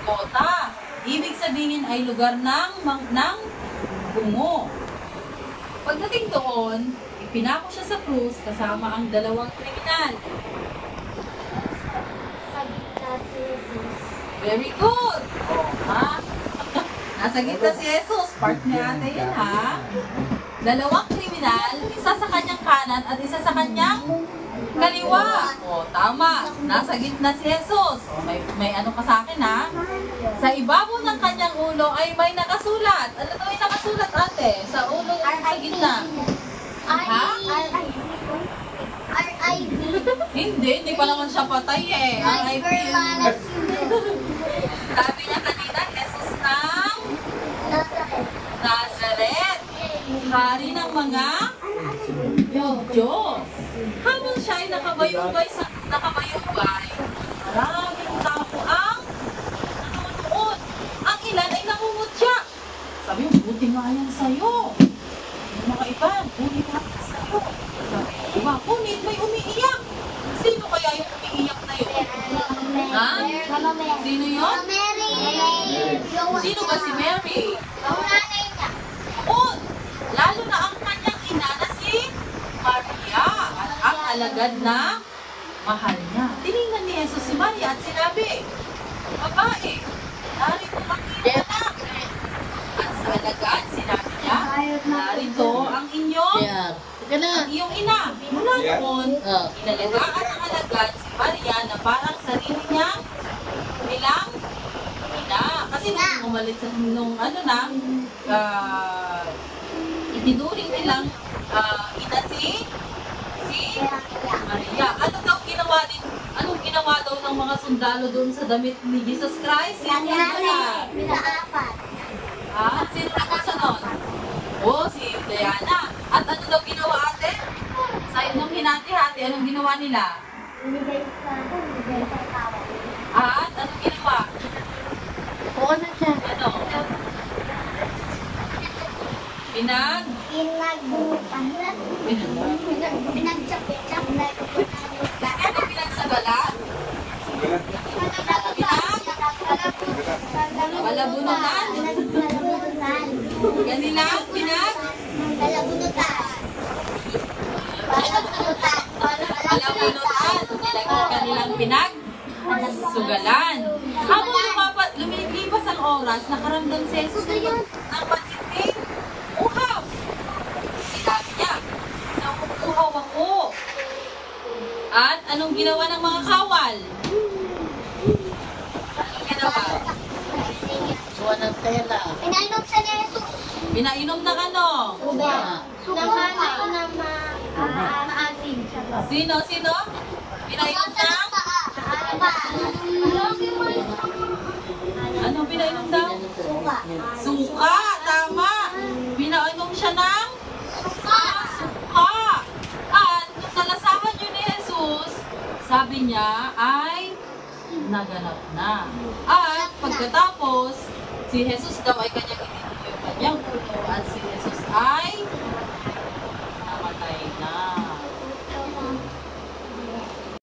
Golgotha. Ibig sabihin ay lugar ng bungo. Pagdating doon, ipinako siya sa krus kasama ang dalawang kriminal. Very good! Ha? Nasa gitna si Jesus. Part niya ate yan, ha? Dalawang kriminal, isa sa kanyang kanan at isa sa kanyang kaliwa. O, tama. Nasa gitna si Jesus. O, may ano ka sa akin, ha? Sa ibabaw ng kanyang ulo ay may nakasulat. Ano daw yung nakasulat, ate? Sa ulo, sa gitna. Ha? R.I.V. Hindi pa naman siya patay eh. R.I.P. Sabi niya kanina, Jesus ng Nazareth. Hari ng mga Diyos. Habang siya ay nakabayubay, maraming tao ang nanonood. Ang ilan ay nangungutya. Sabi mo, buti nga yan sa'yo. Mga iba, buti nga sa'yo. Sabi mo, ngunit may umiiyak. Sino kaya yung umiiyak na yun? Ha? Sino yun? Sino ba si Mary? Oo. Lalo na ang kanyang ina na si Maria. At ang alagad na mahal niya. Tinignan ni Jesus si Maria at sinabi, babae, narito ang iyong anak. At sa alagad, sinabi niya, narito ang inyong ina. Mula noon, inalagaan ang alagad si Maria na parang sarili niya bilang ina. Kasi nung umalit sa itinuring nilang ina si Maria. Anong ginawa daw ng mga sundalo doon sa damit ni Jesus Christ? Sino sa nun? Si Diana. At ano daw ginawa ate? Nung hinati-hati, anong ginawa nila? At anong ginawa? Ano? Ano pinagsagalan? Palabunutan? Kanilang kanilang pinagsugalan. Habang lumilipas ang oras, nakaramdam si Jesus ng matinding uhaw. Sinabi niya, nauuhaw ako. At anong ginawa ng mga kawal? Anong ginawa? Pinainom siya ni Jesus. Pinainom ng ano? Maasim siya. Sino? Pinainom ng? Anong pinainom daw? Suka, tama. Pinainom siya ng? Suka. At nung nalasahan yun ni Jesus, sabi niya ay naganap na. At pagkatapos, si Jesus daw ay kanyang itinuloy yung kanyang ulo at si Jesus ay